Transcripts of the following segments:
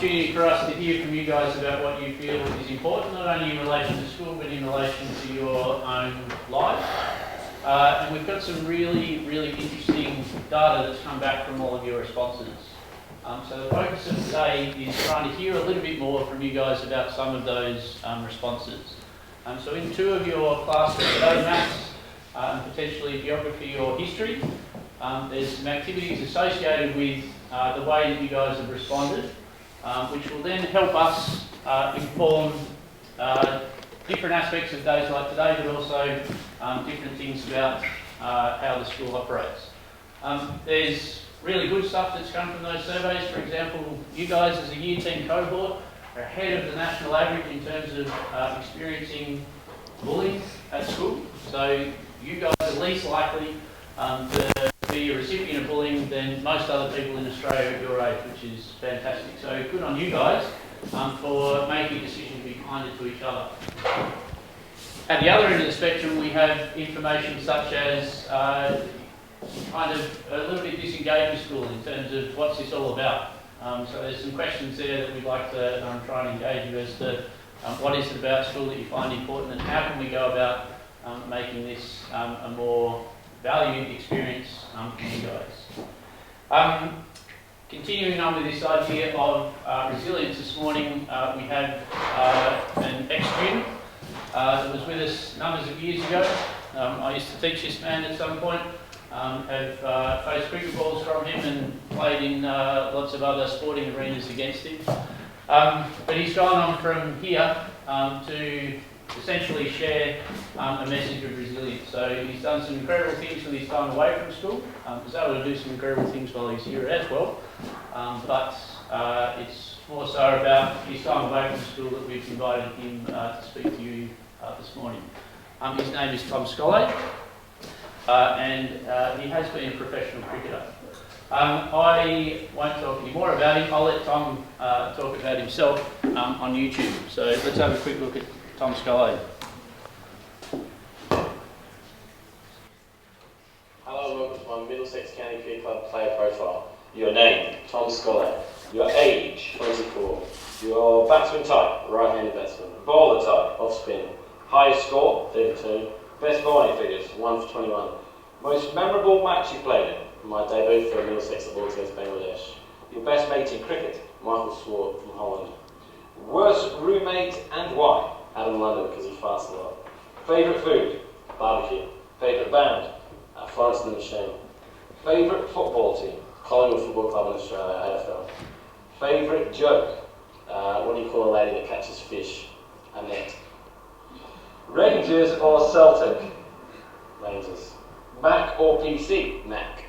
opportunity for us to hear from you guys about what you feel is important, not only in relation to school, but in relation to your own life. And we've got some really interesting data that's come back from all of your responses. So the focus of today is trying to hear a little bit more from you guys about some of those responses. So in two of your classes today, maths and potentially geography or history, there's some activities associated with the way that you guys have responded, which will then help us inform different aspects of days like today, but also different things about how the school operates. There's really good stuff that's come from those surveys. For example, you guys as a year 10 cohort are ahead of the national average in terms of experiencing bullying at school. So you guys are least likely to be a recipient of bullying than most other people in Australia at your age, which is fantastic. So good on you guys for making a decision to be kinder to each other. At the other end of the spectrum, we have information such as kind of a little bit disengaged with school in terms of what's this all about. So there's some questions there that we'd like to try and engage you as to what is it about school that you find important, and how can we go about making this a more valued experience for you guys. Continuing on with this idea of resilience, this morning we have an ex-student that was with us numbers of years ago. I used to teach this man at some point, have faced cricket balls from him and played in lots of other sporting arenas against him. But he's gone on from here to essentially share a message of resilience. So he's done some incredible things with his time away from school. He's able to do some incredible things while he's here as well. But it's more so about his time away from school that we've invited him to speak to you this morning. His name is Tom Scollay, and he has been a professional cricketer. I won't talk any more about him. I'll let Tom talk about himself on YouTube. So let's have a quick look at Tom Scollay. Hello, welcome to my Middlesex County Cricket Club player profile. Your name, Tom Scollay. Your age, 24. Your batsman type, right-handed batsman. Bowler type, off-spin. Highest score, 32. Best bowling figures, 1 for 21. Most memorable match you played in? My debut for Middlesex at Lords against Bangladesh. Your best mate in cricket? Michael Swart from Holland. Worst roommate and why? Adam London, because he farts a lot. Favourite food? Barbecue. Favourite band? Florence and the Machine. Favourite football team? Collingwood Football Club in Australia, AFL. Favourite joke? What do you call a lady that catches fish? A net. Rangers or Celtic? Rangers. Mac or PC? Mac.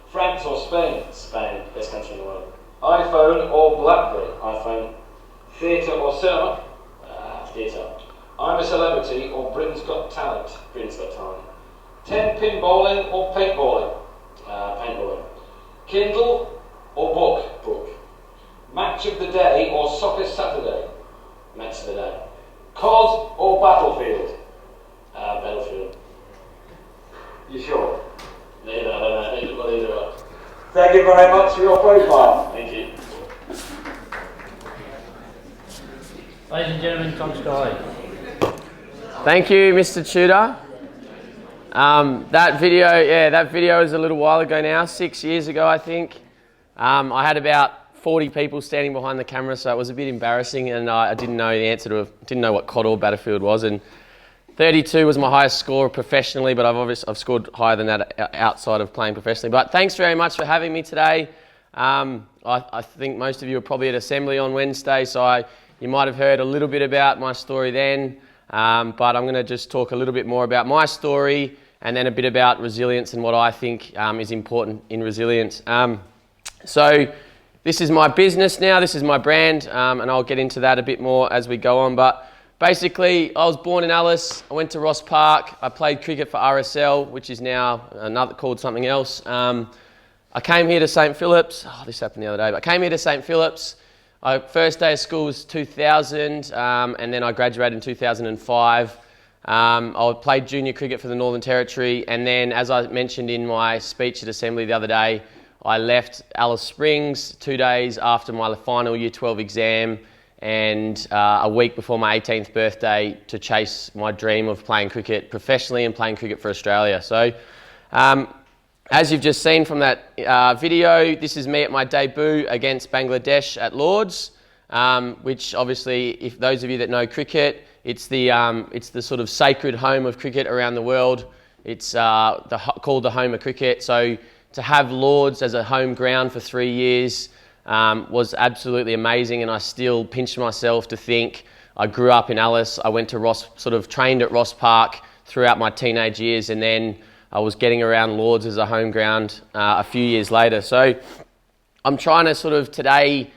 France or Spain? Spain, best country in the world. iPhone or BlackBerry? iPhone. Theatre or cinema? Theatre. I'm a Celebrity or Britain's Got Talent? Britain's Got Talent. 10-pin bowling or paintballing? Paintballing. Kindle or book? Book. Match of the day or Soccer Saturday? Match of the day. COD or Battlefield? Battlefield. You sure? Neither, I don't know. Neither are. Thank you very much for your profile. Thank you. Ladies and gentlemen, Tom Scollay. Thank you, Mr. Tudor. That video is a little while ago now, 6 years ago, I think. I had about 40 people standing behind the camera, so it was a bit embarrassing, and I didn't know the answer to didn't know what COD or Battlefield was. And 32 was my highest score professionally, but I've scored higher than that outside of playing professionally. But thanks very much for having me today. I think most of you are probably at Assembly on Wednesday, so you might have heard a little bit about my story then, but I'm going to just talk a little bit more about my story and then a bit about resilience and what I think is important in resilience. So this is my business now, this is my brand, and I'll get into that a bit more as we go on. But basically, I was born in Alice, I went to Ross Park, I played cricket for RSL, which is now another called something else. I came here to St Phillips, this happened the other day, but I came here to St Phillips. First day of school was 2000, and then I graduated in 2005. I played junior cricket for the Northern Territory, and then, as I mentioned in my speech at Assembly the other day, I left Alice Springs 2 days after my final Year 12 exam and a week before my 18th birthday to chase my dream of playing cricket professionally and playing cricket for Australia. So as you've just seen from that video, this is me at my debut against Bangladesh at Lords, which obviously, if those of you that know cricket, it's the sort of sacred home of cricket around the world. It's called the home of cricket. So to have Lords as a home ground for 3 years was absolutely amazing, and I still pinch myself to think I grew up in Alice. I went to Ross, sort of trained at Ross Park throughout my teenage years, and then I was getting around Lords as a home ground a few years later. So I'm trying to sort of today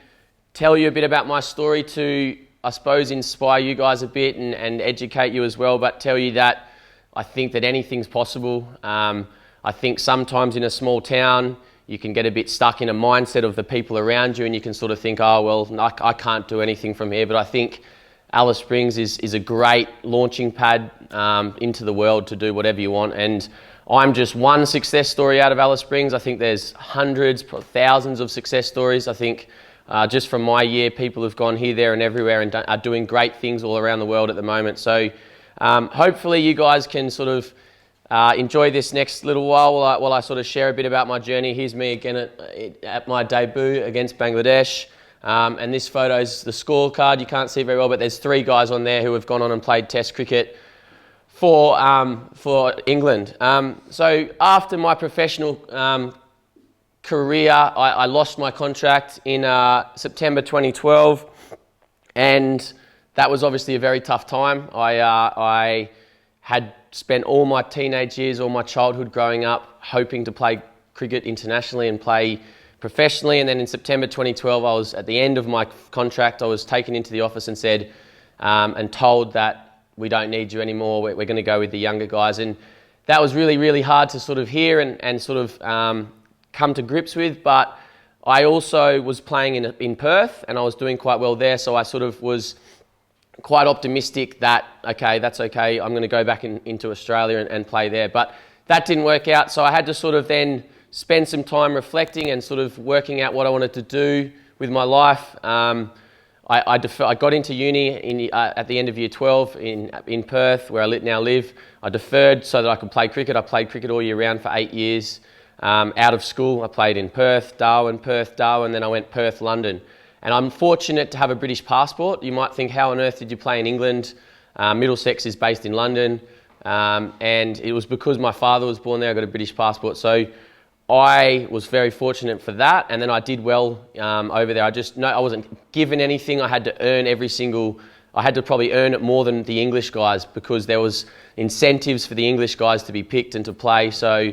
tell you a bit about my story to, I suppose, inspire you guys a bit and educate you as well, but tell you that I think that anything's possible. I think sometimes in a small town, you can get a bit stuck in a mindset of the people around you, and you can sort of think, oh, well, I can't do anything from here. But I think Alice Springs is a great launching pad into the world to do whatever you want. And I'm just one success story out of Alice Springs. I think there's hundreds, thousands of success stories. I think just from my year, people have gone here, there and everywhere and are doing great things all around the world at the moment. So hopefully you guys can sort of enjoy this next little while I sort of share a bit about my journey. Here's me again at my debut against Bangladesh. And this photo is the scorecard. You can't see very well, but there's 3 guys on there who have gone on and played Test cricket for England. So after my professional career, I lost my contract in September 2012, and that was obviously a very tough time. I had spent all my teenage years, all my childhood growing up, hoping to play cricket internationally and play professionally. And then in September 2012, I was at the end of my contract. I was taken into the office and said, and told that we don't need you anymore. We're going to go with the younger guys. And that was really, really hard to sort of hear and sort of come to grips with. But I also was playing in Perth, and I was doing quite well there. So I sort of was quite optimistic that, okay, that's okay, I'm going to go back into Australia and play there. But that didn't work out, so I had to sort of then spend some time reflecting and sort of working out what I wanted to do with my life. I got into uni at the end of Year 12 in Perth, where I now live. I deferred so that I could play cricket. I played cricket all year round for 8 years. Out of school, I played in Perth, Darwin, then I went Perth, London. And I'm fortunate to have a British passport. You might think, how on earth did you play in England? Middlesex is based in London. And it was because my father was born there, I got a British passport. So I was very fortunate for that. And then I did well over there. I wasn't given anything. I had to earn I had to probably earn it more than the English guys, because there was incentives for the English guys to be picked and to play. So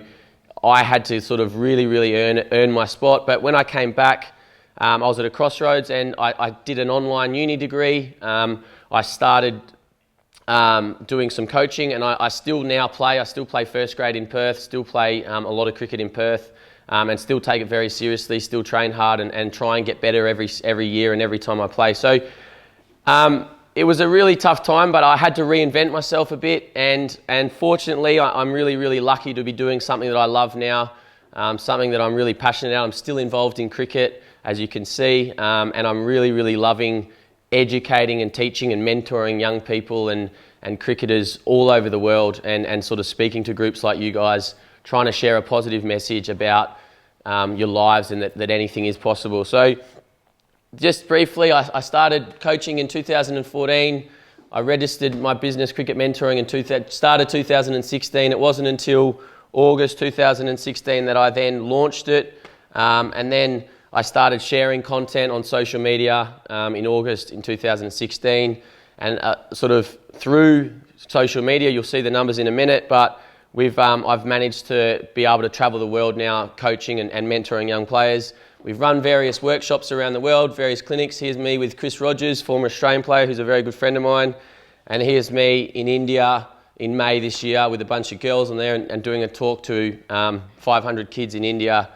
I had to sort of really, really earn my spot. But when I came back, I was at a crossroads, and I did an online uni degree. I started doing some coaching, and I still now play. I still play first grade in Perth, still play a lot of cricket in Perth, and still take it very seriously, still train hard and try and get better every year and every time I play. So it was a really tough time, but I had to reinvent myself a bit, and fortunately I'm really, really lucky to be doing something that I love now, something that I'm really passionate about. I'm still involved in cricket, as you can see, and I'm really, really loving educating and teaching and mentoring young people and cricketers all over the world, and sort of speaking to groups like you guys, trying to share a positive message about your lives and that anything is possible. So just briefly, I started coaching in 2014. I registered my business Cricket Mentoring in started 2016. It wasn't until August 2016 that I then launched it, and then I started sharing content on social media in August in 2016, and sort of through social media, you'll see the numbers in a minute, but I've managed to be able to travel the world now coaching and mentoring young players. We've run various workshops around the world, various clinics. Here's me with Chris Rogers, former Australian player who's a very good friend of mine, and here's me in India in May this year with a bunch of girls on there and doing a talk to 500 kids in India.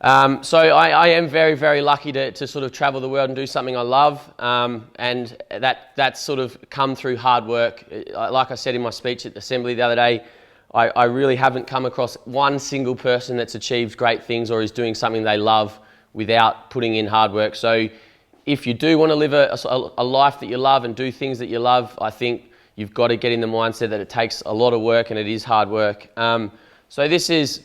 So I am very, very lucky to sort of travel the world and do something I love, and that's sort of come through hard work. Like I said in my speech at the Assembly the other day, I really haven't come across one single person that's achieved great things or is doing something they love without putting in hard work. So if you do want to live a life that you love and do things that you love, I think you've got to get in the mindset that it takes a lot of work and it is hard work. So this is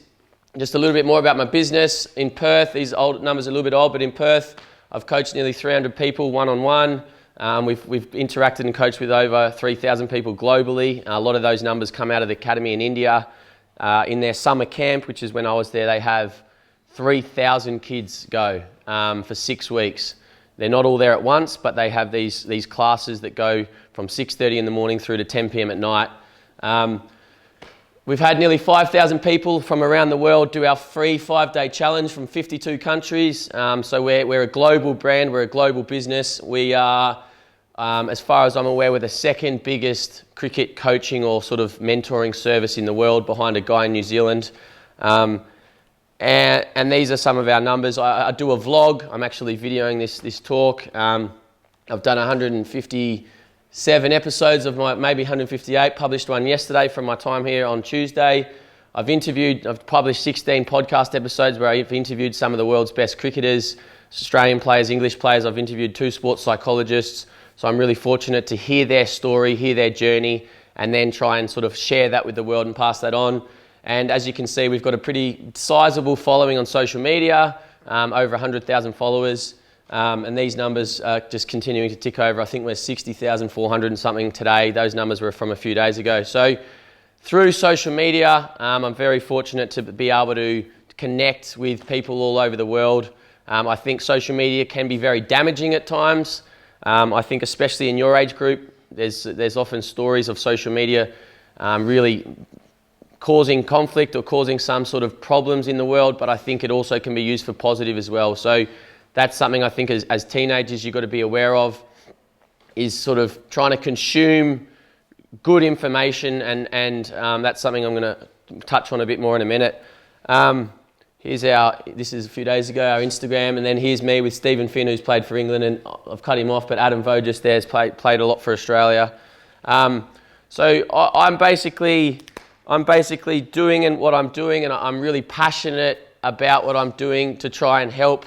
just a little bit more about my business in Perth. These old numbers are a little bit old, but in Perth, I've coached nearly 300 people one-on-one. We've interacted and coached with over 3,000 people globally. A lot of those numbers come out of the academy in India. In their summer camp, which is when I was there, they have 3,000 kids go for 6 weeks. They're not all there at once, but they have these classes that go from 6:30 in the morning through to 10 p.m. at night. We've had nearly 5,000 people from around the world do our free 5-day challenge from 52 countries. So we're a global brand, we're a global business. We are, as far as I'm aware, we're the second biggest cricket coaching or sort of mentoring service in the world, behind a guy in New Zealand. And these are some of our numbers. I do a vlog. I'm actually videoing this talk. I've done 157 episodes of maybe 158, published one yesterday from my time here on Tuesday. I've published 16 podcast episodes where I've interviewed some of the world's best cricketers, Australian players, English players. I've interviewed 2 sports psychologists. So I'm really fortunate to hear their story, hear their journey, and then try and sort of share that with the world and pass that on. And as you can see, we've got a pretty sizable following on social media, over 100,000 followers. And these numbers are just continuing to tick over. I think we're 60,400 and something today. Those numbers were from a few days ago. So through social media, I'm very fortunate to be able to connect with people all over the world. I think social media can be very damaging at times. I think especially in your age group, there's often stories of social media really causing conflict or causing some sort of problems in the world, but I think it also can be used for positive as well. So that's something I think as teenagers you've got to be aware of, is sort of trying to consume good information, and that's something I'm going to touch on a bit more in a minute. This is a few days ago, our Instagram, and then here's me with Stephen Finn, who's played for England, and I've cut him off, but Adam Vo just there has played a lot for Australia. So I'm basically doing what I'm doing, and I'm really passionate about what I'm doing to try and help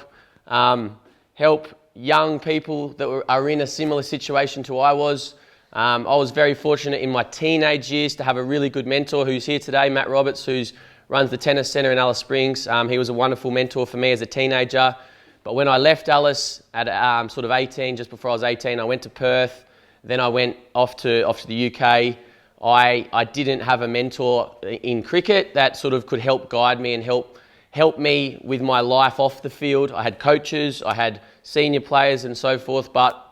young people that are in a similar situation to I was. I was very fortunate in my teenage years to have a really good mentor who's here today, Matt Roberts, who runs the tennis centre in Alice Springs. He was a wonderful mentor for me as a teenager. But when I left Alice at sort of 18, just before I was 18, I went to Perth. Then I went off to the UK. I didn't have a mentor in cricket that sort of could help guide me and help me with my life off the field. I had coaches, I had senior players and so forth, but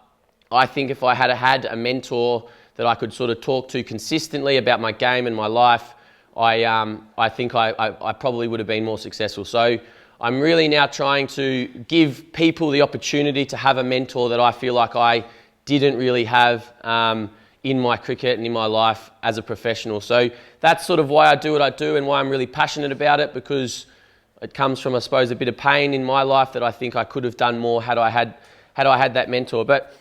I think if I had had a mentor that I could sort of talk to consistently about my game and my life, I think I probably would have been more successful. So I'm really now trying to give people the opportunity to have a mentor that I feel like I didn't really have in my cricket and in my life as a professional. So that's sort of why I do what I do and why I'm really passionate about it, because it comes from, I suppose, a bit of pain in my life that I think I could have done more had I had that mentor. But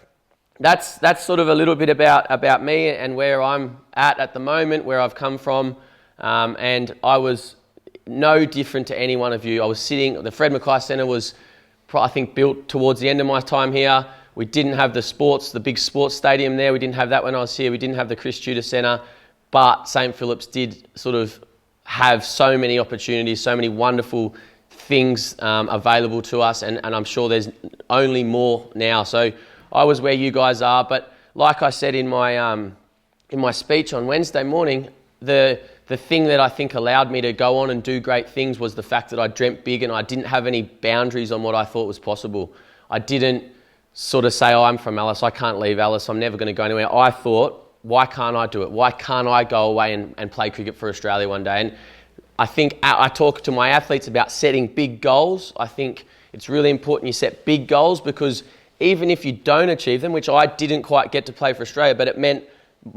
that's sort of a little bit about me and where I'm at the moment, where I've come from. And I was no different to any one of you. I was the Fred Mackay Centre was, I think, built towards the end of my time here. We didn't have the big sports stadium there. We didn't have that when I was here. We didn't have the Chris Tudor Centre. But St. Philip's did sort of have so many opportunities, so many wonderful things available to us. And I'm sure there's only more now. So I was where you guys are. But like I said in my speech on Wednesday morning, the thing that I think allowed me to go on and do great things was the fact that I dreamt big and I didn't have any boundaries on what I thought was possible. I didn't sort of say, oh, I'm from Alice, I can't leave Alice, I'm never going to go anywhere. I thought, why can't I do it? Why can't I go away and play cricket for Australia one day? And I think I talk to my athletes about setting big goals. I think it's really important you set big goals, because even if you don't achieve them, which I didn't quite get to play for Australia, but it meant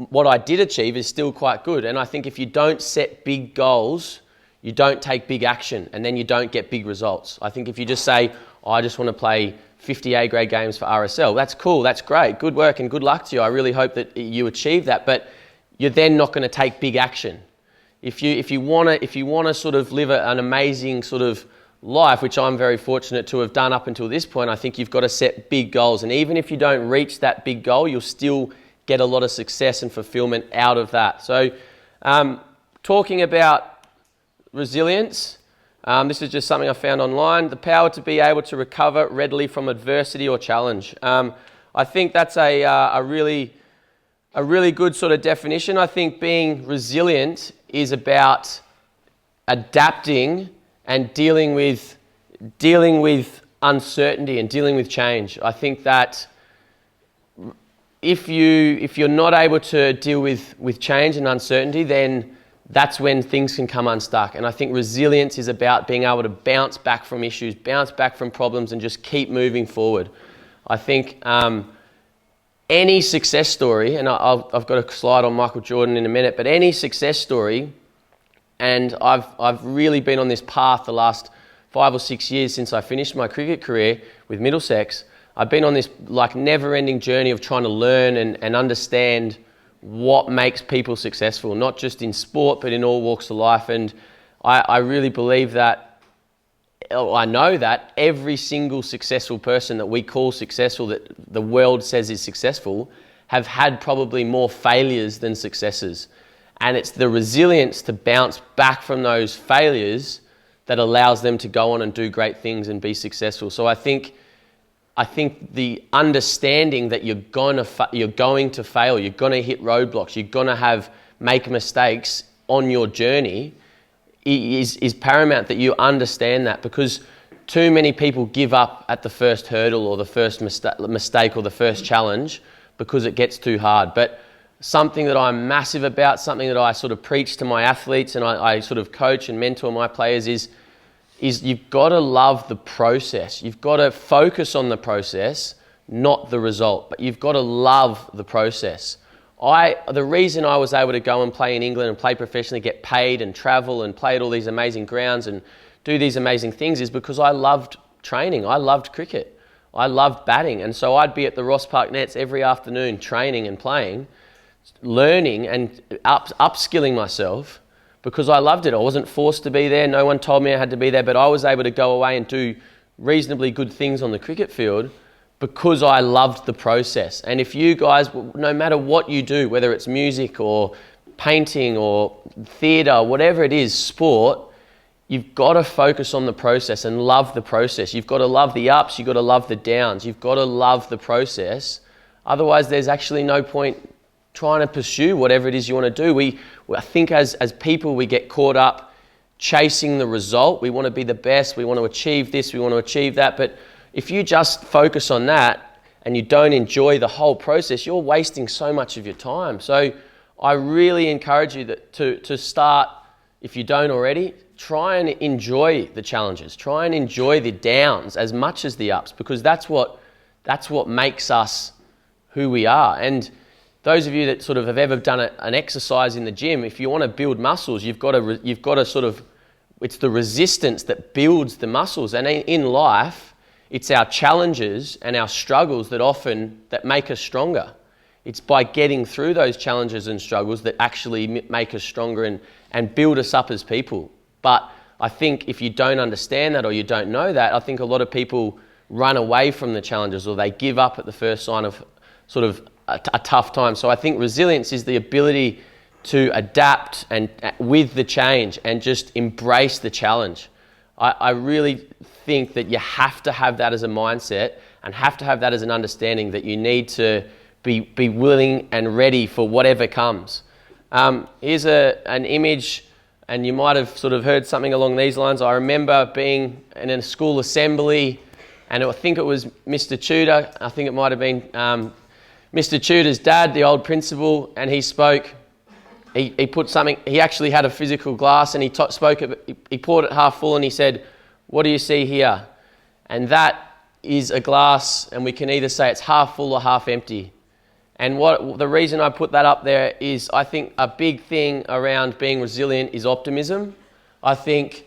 what I did achieve is still quite good. And I think if you don't set big goals, you don't take big action, and then you don't get big results. I think if you just say, oh, I just want to play 50 A-grade games for RSL, that's cool, that's great, good work and good luck to you. I really hope that you achieve that, but you're then not going to take big action. If you want to sort of live an amazing sort of life, which I'm very fortunate to have done up until this point, I think you've got to set big goals. And even if you don't reach that big goal, you'll still get a lot of success and fulfillment out of that. So talking about resilience, this is just something I found online. The power to be able to recover readily from adversity or challenge. I think that's a really good sort of definition. I think being resilient is about adapting and dealing with uncertainty and dealing with change. I think that if you're not able to deal with change and uncertainty, then that's when things can come unstuck. And I think resilience is about being able to bounce back from issues, bounce back from problems, and just keep moving forward. I think any success story, and I've got a slide on Michael Jordan in a minute, but any success story, and I've really been on this path the last 5 or 6 years since I finished my cricket career with Middlesex. I've been on this like never-ending journey of trying to learn and understand what makes people successful, not just in sport, but in all walks of life. And I really believe that, I know that every single successful person that we call successful, that the world says is successful, have had probably more failures than successes. And it's the resilience to bounce back from those failures that allows them to go on and do great things and be successful. So I think the understanding that you're going to fail, you're going to hit roadblocks, you're going to make mistakes on your journey is paramount, that you understand that, because too many people give up at the first hurdle or the first mistake or the first challenge because it gets too hard. But something that I'm massive about, something that I sort of preach to my athletes and I sort of coach and mentor my players is you've got to love the process. You've got to focus on the process, not the result, but you've got to love the process. The reason I was able to go and play in England and play professionally, get paid and travel and play at all these amazing grounds and do these amazing things is because I loved training. I loved cricket. I loved batting. And so I'd be at the Ross Park Nets every afternoon training and playing, learning and upskilling myself because I loved it. I wasn't forced to be there. No one told me I had to be there, but I was able to go away and do reasonably good things on the cricket field because I loved the process. And if you guys, no matter what you do, whether it's music or painting or theatre, whatever it is, sport, you've got to focus on the process and love the process. You've got to love the ups, you've got to love the downs, you've got to love the process. Otherwise, there's actually no point trying to pursue whatever it is you want to do. I think as people, we get caught up chasing the result. We want to be the best, we want to achieve this, we want to achieve that. But if you just focus on that and you don't enjoy the whole process, you're wasting so much of your time. So I really encourage you to start, if you don't already, try and enjoy the challenges. Try and enjoy the downs as much as the ups, because that's what makes us who we are. And those of you that sort of have ever done an exercise in the gym, if you want to build muscles, you've got to sort of, it's the resistance that builds the muscles. And in life, it's our challenges and our struggles that make us stronger. It's by getting through those challenges and struggles that actually make us stronger and build us up as people. But I think if you don't understand that or you don't know that, I think a lot of people run away from the challenges or they give up at the first sign of sort of a tough time. So I think resilience is the ability to adapt and with the change and just embrace the challenge. I really think that you have to have that as a mindset and have to have that as an understanding that you need to be willing and ready for whatever comes. Here's an image, and you might have sort of heard something along these lines. I remember being in a school assembly, and I think it was Mr. Tudor. I think it might have been Mr. Tudor's dad, the old principal, and he spoke. He put something, he actually had a physical glass and he poured it half full and he said, "What do you see here?" And that is a glass, and we can either say it's half full or half empty. And the reason I put that up there is I think a big thing around being resilient is optimism. I think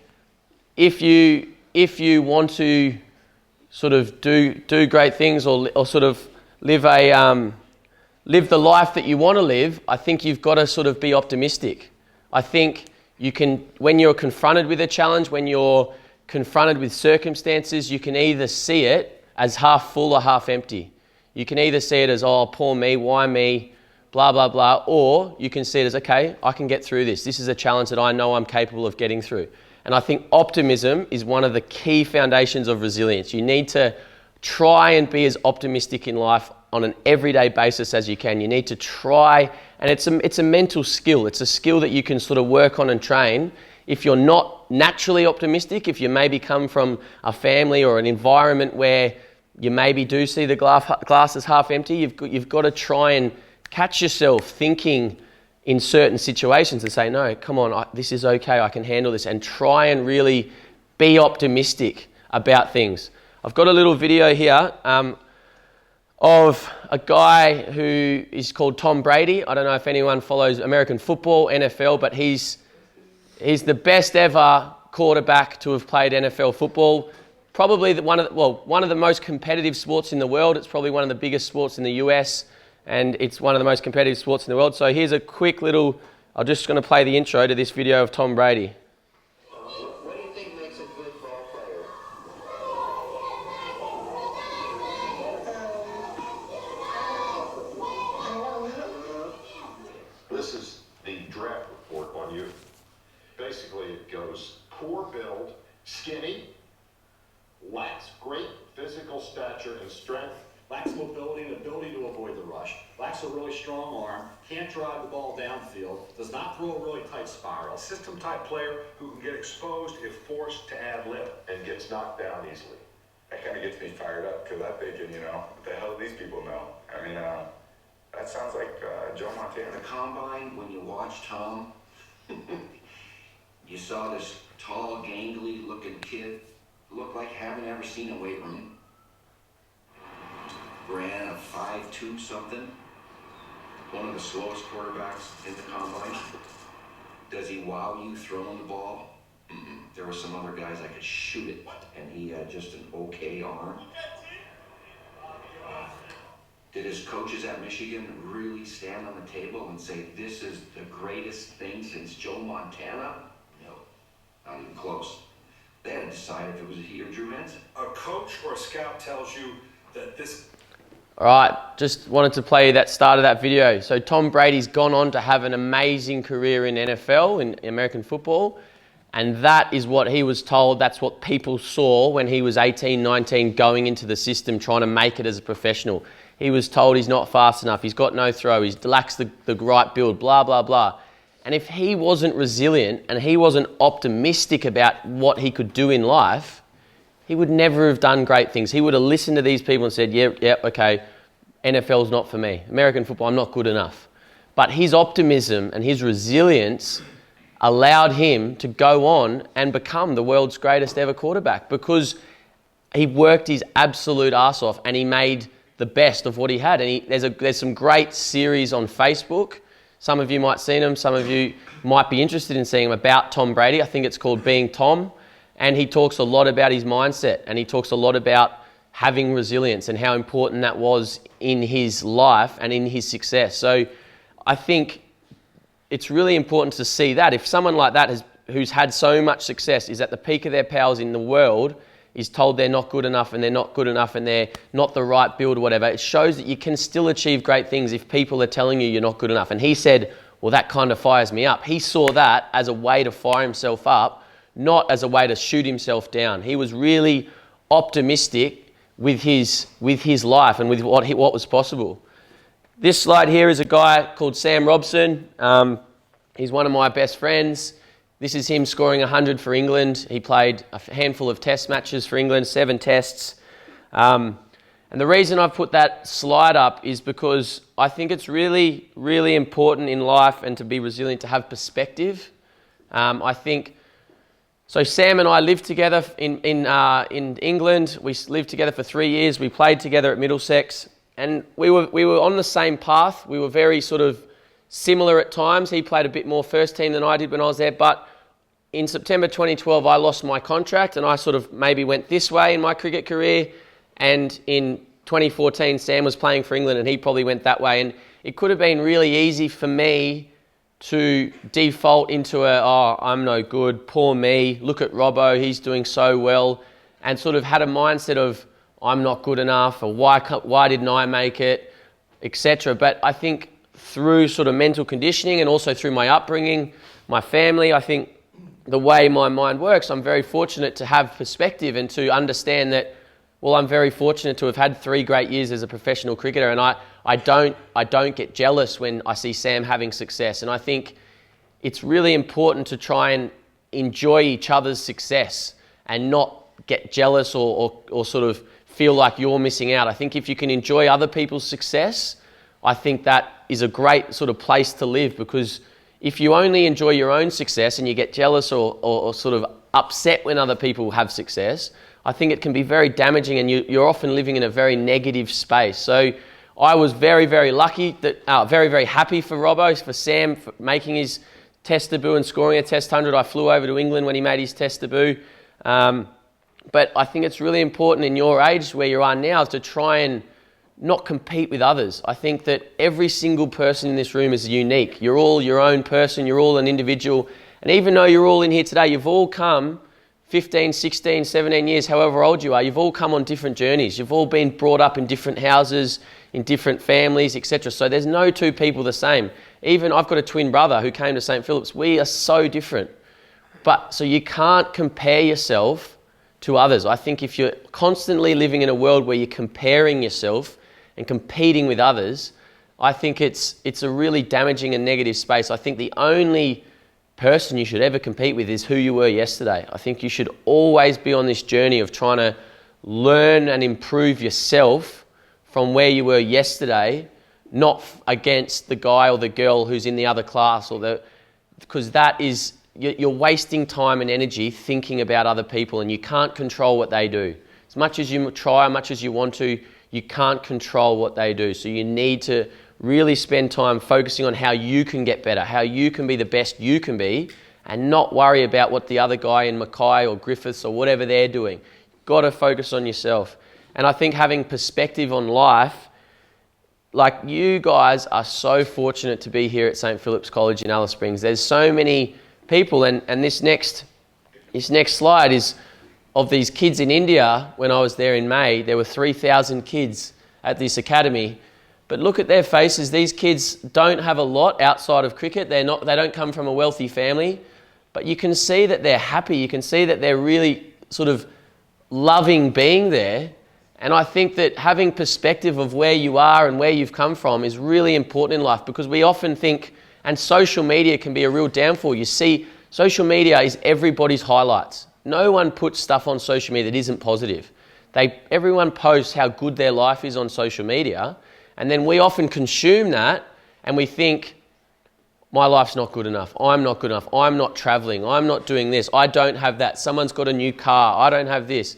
if you want to sort of do great things or sort of live the life that you want to live, I think you've got to sort of be optimistic. I think when you're confronted with a challenge, when you're confronted with circumstances, you can either see it as half full or half empty. You can either see it as, oh, poor me, why me, blah, blah, blah, or you can see it as, okay, I can get through this. This is a challenge that I know I'm capable of getting through. And I think optimism is one of the key foundations of resilience. You need to try and be as optimistic in life on an everyday basis as you can. You need to try, and it's a mental skill. It's a skill that you can sort of work on and train. If you're not naturally optimistic, if you maybe come from a family or an environment where you maybe do see the glass as half empty, you've got to try and catch yourself thinking in certain situations and say, no, come on, this is okay, I can handle this, and try and really be optimistic about things. I've got a little video here of a guy who is called Tom Brady. I don't know if anyone follows American football, NFL, but he's the best ever quarterback to have played NFL football. Probably one of the most competitive sports in the world. It's probably one of the biggest sports in the US, and it's one of the most competitive sports in the world. So here's a quick little, I'm just going to play the intro to this video of Tom Brady. What do you think makes a good ball player? This is the draft report on you. Basically, it goes poor build, skinny, lacks great physical stature and strength, lacks mobility and ability to avoid the rush, lacks a really strong arm, can't drive the ball downfield, does not throw a really tight spiral. system-type player who can get exposed if forced to ad lib and gets knocked down easily. That kind of gets me fired up because I'm thinking, what the hell do these people know? I mean, that sounds like Joe Montana. The combine, when you watch Tom, you saw this tall, gangly looking kid, looked like haven't ever seen a weight room. Ran a 5.2 something. One of the slowest quarterbacks in the combine. Does he wow you throwing the ball? There were some other guys that could shoot it, and he had just an okay arm. Did his coaches at Michigan really stand on the table and say, this is the greatest thing since Joe Montana? No, not even close. They had to decide if it was he or Drew Henson. A coach or a scout tells you that this... All right, just wanted to play that start of that video. So Tom Brady's gone on to have an amazing career in NFL, in American football, and that is what he was told, that's what people saw when he was 18, 19, going into the system, trying to make it as a professional. He was told he's not fast enough, he's got no throw, he lacks the right build, blah, blah, blah. And if he wasn't resilient and he wasn't optimistic about what he could do in life, he would never have done great things. He would have listened to these people and said, yep, okay, NFL's not for me. American football, I'm not good enough. But his optimism and his resilience allowed him to go on and become the world's greatest ever quarterback because he worked his absolute arse off and he made the best of what he had. And there's some great series on Facebook. Some of you might have seen them. Some of you might be interested in seeing them about Tom Brady. I think it's called Being Tom. And he talks a lot about his mindset and he talks a lot about having resilience and how important that was in his life and in his success. So I think it's really important to see that. If someone like that who's had so much success is at the peak of their powers in the world, is told they're not good enough and they're not good enough and they're not the right build or whatever, it shows that you can still achieve great things if people are telling you you're not good enough. And he said, well, that kind of fires me up. He saw that as a way to fire himself up, not as a way to shoot himself down. He was really optimistic with his life and with what was possible. This slide here is a guy called Sam Robson. He's one of my best friends. This is him scoring 100 for England. He played a handful of test matches for England, 7 tests. And the reason I've put that slide up is because I think it's really, really important in life and to be resilient to have perspective. I think, so Sam and I lived together in England. We lived together for 3 years. We played together at Middlesex. And we were on the same path. We were very sort of similar at times. He played a bit more first team than I did when I was there. But in September 2012, I lost my contract and I sort of maybe went this way in my cricket career. And in 2014, Sam was playing for England and he probably went that way. And it could have been really easy for me to default into oh, I'm no good, poor me, look at Robbo, he's doing so well, and sort of had a mindset of I'm not good enough, or why didn't I make it, etc. But I think through sort of mental conditioning and also through my upbringing, my family, I think the way my mind works, I'm very fortunate to have perspective and to understand that, well, I'm very fortunate to have had 3 great years as a professional cricketer, and I don't get jealous when I see Sam having success. And I think it's really important to try and enjoy each other's success and not get jealous or sort of feel like you're missing out. I think if you can enjoy other people's success, I think that is a great sort of place to live, because if you only enjoy your own success and you get jealous or sort of upset when other people have success, I think it can be very damaging, and you're often living in a very negative space. So I was very, very lucky, very, very happy for Robbo, for Sam, for making his test debut and scoring a test 100. I flew over to England when he made his test debut. But I think it's really important in your age where you are now to try and not compete with others. I think that every single person in this room is unique. You're all your own person, you're all an individual. And even though you're all in here today, you've all come 15, 16, 17 years, however old you are, you've all come on different journeys. You've all been brought up in different houses, in different families, etc. So there's no two people the same. Even I've got a twin brother who came to St. Philip's. We are so different. But so you can't compare yourself to others. I think if you're constantly living in a world where you're comparing yourself and competing with others, I think it's a really damaging and negative space. I think the only person you should ever compete with is who you were yesterday. I think you should always be on this journey of trying to learn and improve yourself from where you were yesterday, not against the guy or the girl who's in the other class, because that is, you're wasting time and energy thinking about other people, and you can't control what they do. As much as you try, as much as you want to, you can't control what they do. So you need to really spend time focusing on how you can get better, how you can be the best you can be, and not worry about what the other guy in Mackay or Griffiths or whatever they're doing. You've got to focus on yourself. And I think having perspective on life, like you guys are so fortunate to be here at St. Philip's College in Alice Springs. There's so many people, and this next slide is of these kids in India. When I was there in May, there were 3,000 kids at this academy. But look at their faces. These kids don't have a lot outside of cricket. They don't come from a wealthy family, but you can see that they're happy. You can see that they're really sort of loving being there. And I think that having perspective of where you are and where you've come from is really important in life, because we often think, and social media can be a real downfall. You see, social media is everybody's highlights. No one puts stuff on social media that isn't positive. Everyone posts how good their life is on social media, and then we often consume that and we think, my life's not good enough, I'm not good enough, I'm not travelling, I'm not doing this, I don't have that, someone's got a new car, I don't have this.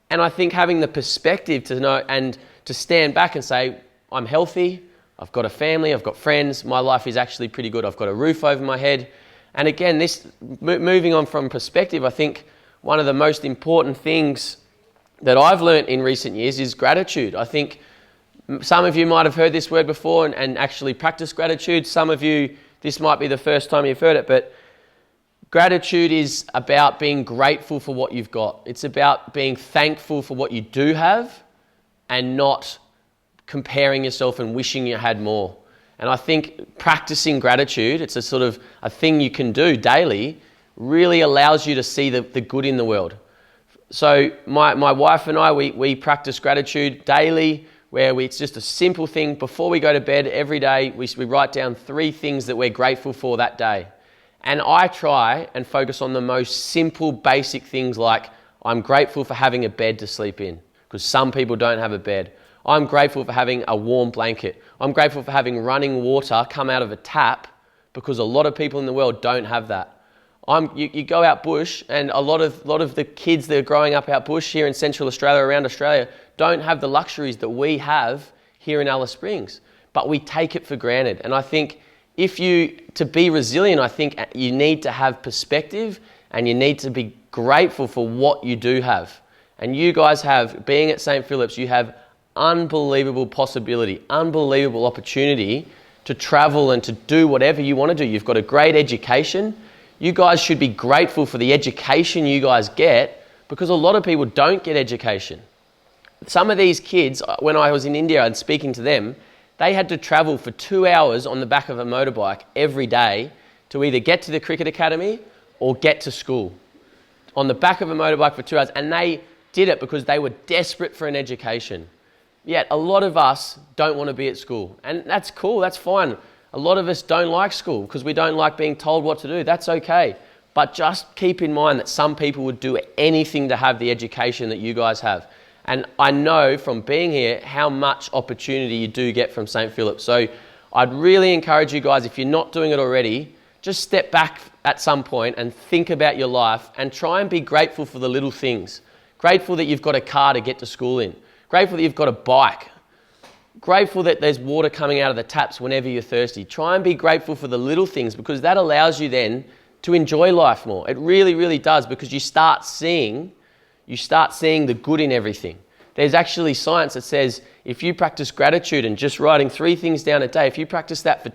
And I think having the perspective to know and to stand back and say, I'm healthy, I've got a family, I've got friends, my life is actually pretty good, I've got a roof over my head. And again, this moving on from perspective, I think one of the most important things that I've learnt in recent years is gratitude. I think some of you might have heard this word before and actually practice gratitude. Some of you, this might be the first time you've heard it, but gratitude is about being grateful for what you've got. It's about being thankful for what you do have and not comparing yourself and wishing you had more. And I think practicing gratitude, it's a sort of a thing you can do daily, really allows you to see the good in the world. So my wife and I, we practice gratitude daily, where it's just a simple thing. Before we go to bed every day, we write down 3 things that we're grateful for that day. And I try and focus on the most simple, basic things, like I'm grateful for having a bed to sleep in, because some people don't have a bed. I'm grateful for having a warm blanket. I'm grateful for having running water come out of a tap, because a lot of people in the world don't have that. You go out bush, and a lot of the kids that are growing up out bush here in Central Australia, around Australia, don't have the luxuries that we have here in Alice Springs, but we take it for granted. And I think to be resilient, I think you need to have perspective, and you need to be grateful for what you do have. And you guys have, being at St. Philip's, you have unbelievable possibility, unbelievable opportunity, to travel and to do whatever you want to do. You've got a great education. You guys should be grateful for the education you guys get, because a lot of people don't get education. Some of these kids, when I was in India and speaking to them, they had to travel for 2 hours on the back of a motorbike every day to either get to the cricket academy or get to school. On the back of a motorbike for 2 hours. And they did it because they were desperate for an education. Yet a lot of us don't want to be at school. And that's cool, that's fine. A lot of us don't like school because we don't like being told what to do. That's okay. But just keep in mind that some people would do anything to have the education that you guys have. And I know from being here how much opportunity you do get from St. Philip's. So I'd really encourage you guys, if you're not doing it already, just step back at some point and think about your life and try and be grateful for the little things. Grateful that you've got a car to get to school in. Grateful that you've got a bike. Grateful that there's water coming out of the taps whenever you're thirsty. Try and be grateful for the little things, because that allows you then to enjoy life more. It really, really does, because you start seeing the good in everything. There's actually science that says if you practice gratitude and just writing 3 things down a day, if you practice that for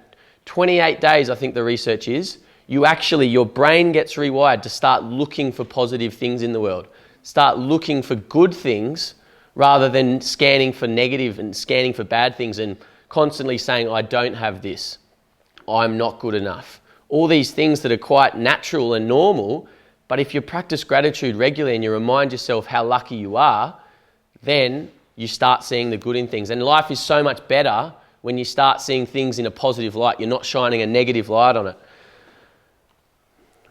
28 days, I think the research is, your brain gets rewired to start looking for positive things in the world. Start looking for good things rather than scanning for negative and scanning for bad things and constantly saying, I don't have this, I'm not good enough. All these things that are quite natural and normal, but if you practice gratitude regularly and you remind yourself how lucky you are, then you start seeing the good in things. And life is so much better when you start seeing things in a positive light. You're not shining a negative light on it.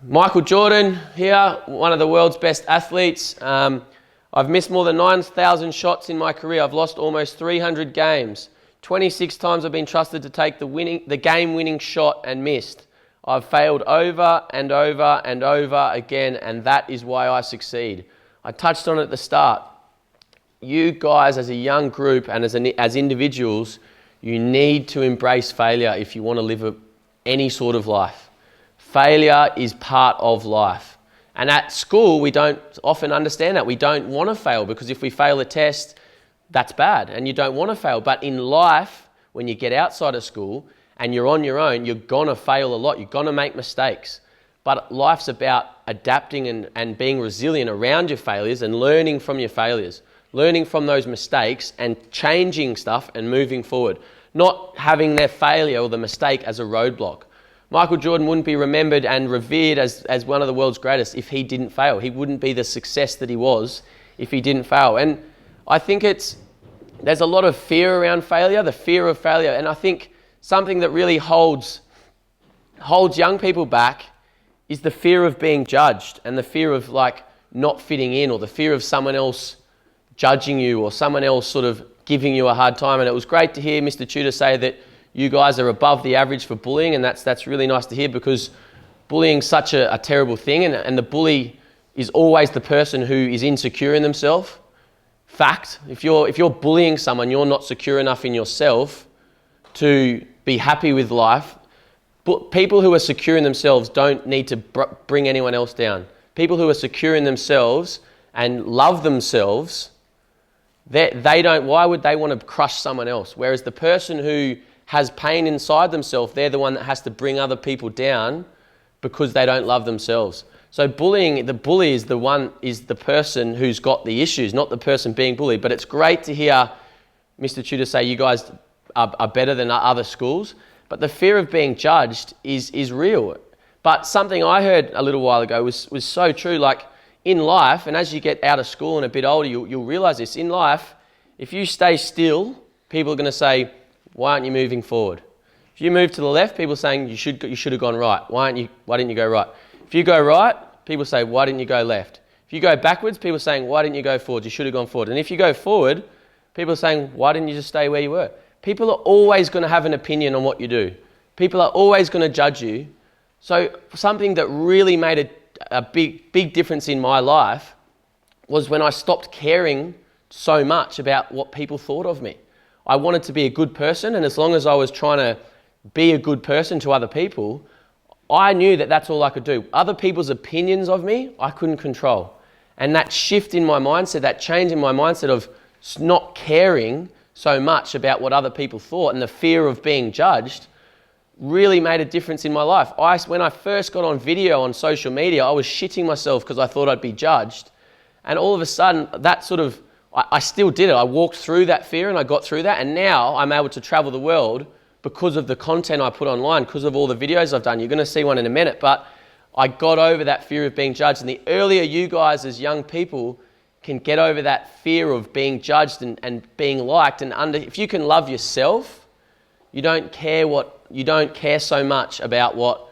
Michael Jordan here, one of the world's best athletes. I've missed more than 9,000 shots in my career. I've lost almost 300 games. 26 times I've been trusted to take the game-winning shot and missed. I've failed over and over and over again, and that is why I succeed. I touched on it at the start. You guys as a young group and as individuals, you need to embrace failure if you want to live any sort of life. Failure is part of life. And at school, we don't often understand that. We don't want to fail, because if we fail a test, that's bad and you don't want to fail. But in life, when you get outside of school and you're on your own, you're going to fail a lot. You're going to make mistakes. But life's about adapting and being resilient around your failures and learning from your failures. Learning from those mistakes and changing stuff and moving forward. Not having their failure or the mistake as a roadblock. Michael Jordan wouldn't be remembered and revered as one of the world's greatest if he didn't fail. He wouldn't be the success that he was if he didn't fail. And I think there's a lot of fear around failure, the fear of failure. And I think something that really holds young people back is the fear of being judged and the fear of not fitting in, or the fear of someone else judging you or someone else sort of giving you a hard time. And it was great to hear Mr. Tudor say that you guys are above the average for bullying, and that's really nice to hear, because bullying's such a terrible thing, and the bully is always the person who is insecure in themselves. Fact, if you're bullying someone, you're not secure enough in yourself to be happy with life. But people who are secure in themselves don't need to bring anyone else down. People who are secure in themselves and love themselves, why would they want to crush someone else? Whereas the person who has pain inside themselves, they're the one that has to bring other people down because they don't love themselves. So the bully is the person who's got the issues, not the person being bullied. But it's great to hear Mr. Tudor say you guys are better than other schools. But the fear of being judged is real. But something I heard a little while ago was so true. Like in life, and as you get out of school and a bit older, you'll realise this. In life, if you stay still, people are going to say, why aren't you moving forward? If you move to the left, people are saying you should have gone right. Why didn't you go right? If you go right, people say, why didn't you go left? If you go backwards, people are saying, why didn't you go forward? You should have gone forward. And if you go forward, people are saying, why didn't you just stay where you were? People are always going to have an opinion on what you do. People are always going to judge you. So something that really made a big difference in my life was when I stopped caring so much about what people thought of me. I wanted to be a good person, and as long as I was trying to be a good person to other people, I knew that that's all I could do. Other people's opinions of me, I couldn't control. And that shift in my mindset, that change in my mindset of not caring so much about what other people thought and the fear of being judged, really made a difference in my life. When I first got on video on social media, I was shitting myself because I thought I'd be judged. And all of a sudden, that sort of, I still did it. I walked through that fear and I got through that. And now I'm able to travel the world because of the content I put online, because of all the videos I've done. You're going to see one in a minute. But I got over that fear of being judged. And the earlier you guys as young people can get over that fear of being judged and being liked, and if you can love yourself, you don't care so much about what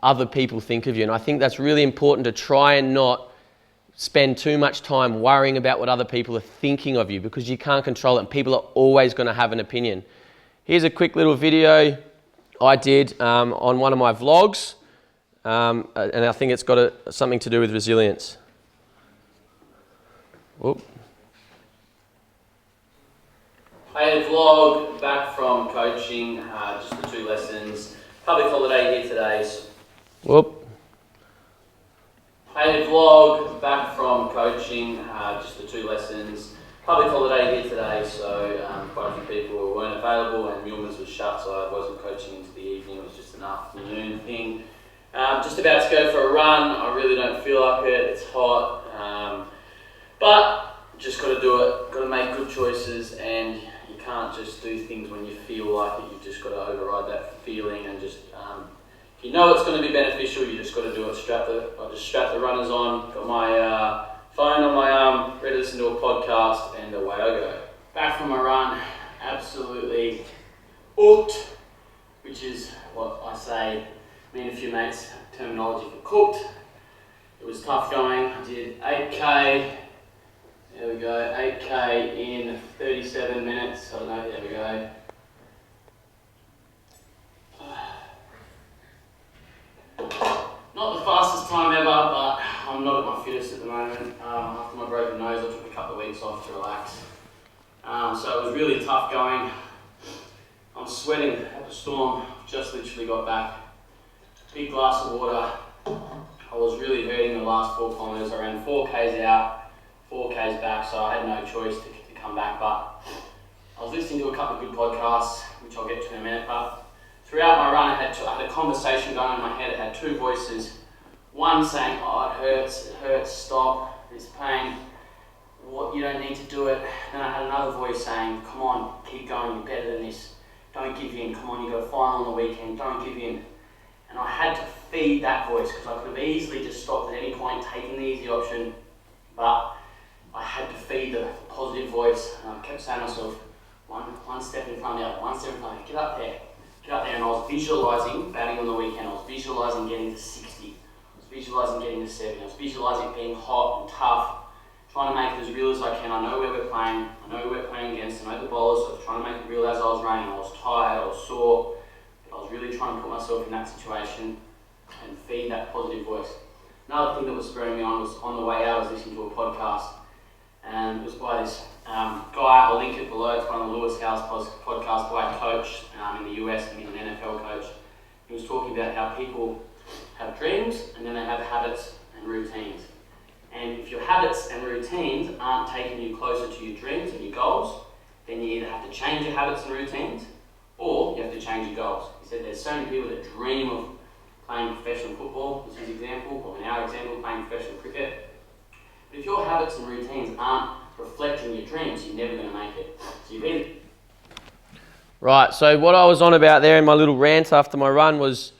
other people think of you. And I think that's really important, to try and not spend too much time worrying about what other people are thinking of you, because you can't control it and people are always going to have an opinion. Here's a quick little video I did on one of my vlogs, and I think it's got something to do with resilience. Whoop. I had a vlog back from coaching, just the 2 lessons. Public holiday here today. Whoop. I had a vlog back from coaching, just the 2 lessons. Public holiday here today, so quite a few people weren't available and Millman's was shut, so I wasn't coaching into the evening. It was just an afternoon thing. Just about to go for a run. I really don't feel like it. It's hot, but just got to do it. Got to make good choices, and you can't just do things when you feel like it. You've just got to override that feeling and just, if you know it's going to be beneficial, you just got to do it. I just strap the runners on, got my phone on my arm, ready to listen to a podcast, and away I go. Back from my run, absolutely hooked, which is what I say, me and a few mates, terminology for cooked. It was tough going. I did 8K. There we go, 8K in 37 minutes. I don't know, there we go. Not the fastest time ever, but I'm not at my fittest at the moment. After my broken nose, I took a couple of weeks off to relax. So it was really tough going. I'm sweating at the storm, just literally got back. Big glass of water. I was really hurting the last 4 kilometres. I ran 4Ks out, 4Ks back, so I had no choice to come back. But I was listening to a couple of good podcasts, which I'll get to in a minute. But throughout my run, I had a conversation going in my head. It had 2 voices. One saying, "Oh, it hurts, stop, it's pain. What, you don't need to do it." Then I had another voice saying, "Come on, keep going, you're better than this. Don't give in, come on, you've got a final on the weekend, don't give in." And I had to feed that voice, because I could have easily just stopped at any point, taking the easy option, but I had to feed the positive voice, and I kept saying to myself, one step in front of the other, one step in front of the other, get up there, and I was visualising batting on the weekend. I was visualising getting to 60, I was visualising getting to 70, I was visualising being hot and tough, trying to make it as real as I can. I know where we're playing, I know who we're playing against, I know the bowlers, so I was trying to make it real as I was running. I was tired, I was sore, but I was really trying to put myself in that situation and feed that positive voice. Another thing that was spurring me on was, on the way out, I was listening to a podcast, and it was by this guy. I'll link it below. It's one of the Lewis House podcasts by a coach in the US, and he's an NFL coach. He was talking about how people have dreams and then they have habits and routines. And if your habits and routines aren't taking you closer to your dreams and your goals, then you either have to change your habits and routines or you have to change your goals. He said there's so many people that dream of playing professional football, was his example, or in our example, playing professional cricket. But if your habits and routines aren't reflecting your dreams, you're never going to make it. So you've either... Right, so what I was on about there in my little rant after my run was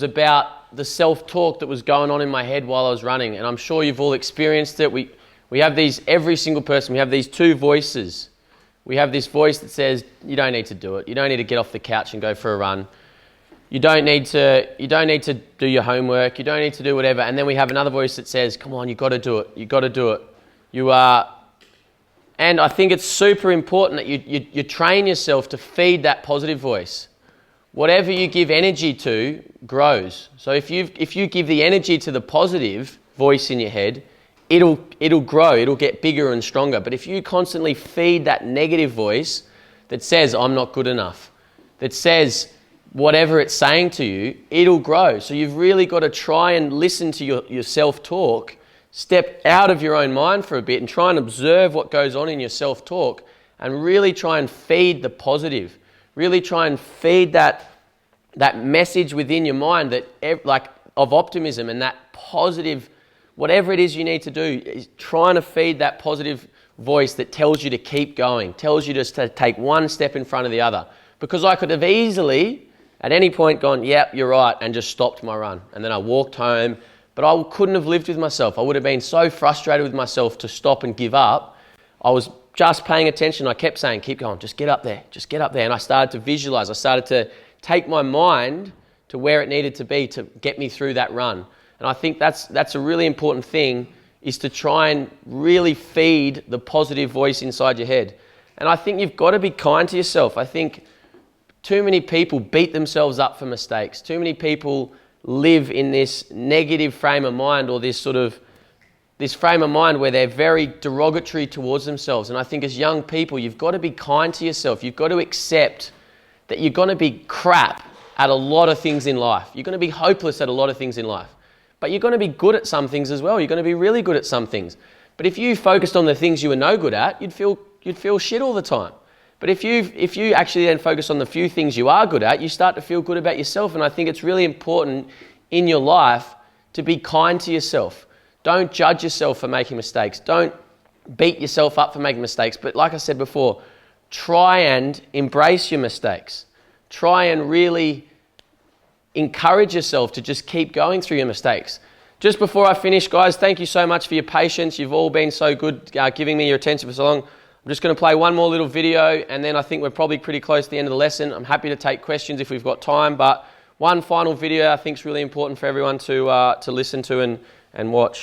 about the self-talk that was going on in my head while I was running. And I'm sure you've all experienced it. We have these, every single person, we have these 2 voices. We have this voice that says, you don't need to do it. You don't need to get off the couch and go for a run. You don't need to do your homework. You don't need to do whatever. And then we have another voice that says, come on, you got to do it. You got to do it. And I think it's super important that you train yourself to feed that positive voice. Whatever you give energy to grows. So if you give the energy to the positive voice in your head, it'll grow. It'll get bigger and stronger. But if you constantly feed that negative voice that says, I'm not good enough, that says whatever it's saying to you, it'll grow. So you've really got to try and listen to your self-talk, step out of your own mind for a bit and try and observe what goes on in your self-talk and really try and feed the positive. Really try and feed that that message within your mind that of optimism and that positive, whatever it is you need to do, is trying to feed that positive voice that tells you to keep going, tells you just to take one step in front of the other. Because I could have easily, at any point, gone, yep, you're right, and just stopped my run. And then I walked home, but I couldn't have lived with myself. I would have been so frustrated with myself to stop and give up. I was just paying attention. I kept saying, keep going, just get up there, just get up there. And I started to visualize. I started to take my mind to where it needed to be to get me through that run. And I think that's a really important thing, is to try and really feed the positive voice inside your head. And I think you've got to be kind to yourself. I think too many people beat themselves up for mistakes. Too many people live in this negative frame of mind, or this frame of mind where they're very derogatory towards themselves. And I think as young people, you've got to be kind to yourself. You've got to accept that you're going to be crap at a lot of things in life. You're going to be hopeless at a lot of things in life. But you're going to be good at some things as well. You're going to be really good at some things. But if you focused on the things you were no good at, you'd feel shit all the time. But if you actually then focus on the few things you are good at, you start to feel good about yourself. And I think it's really important in your life to be kind to yourself. Don't judge yourself for making mistakes. Don't beat yourself up for making mistakes. But like I said before, try and embrace your mistakes. Try and really encourage yourself to just keep going through your mistakes. Just before I finish, guys, thank you so much for your patience. You've all been so good giving me your attention for so long. I'm just going to play one more little video, and then I think we're probably pretty close to the end of the lesson. I'm happy to take questions if we've got time, but one final video I think is really important for everyone to listen to and watch.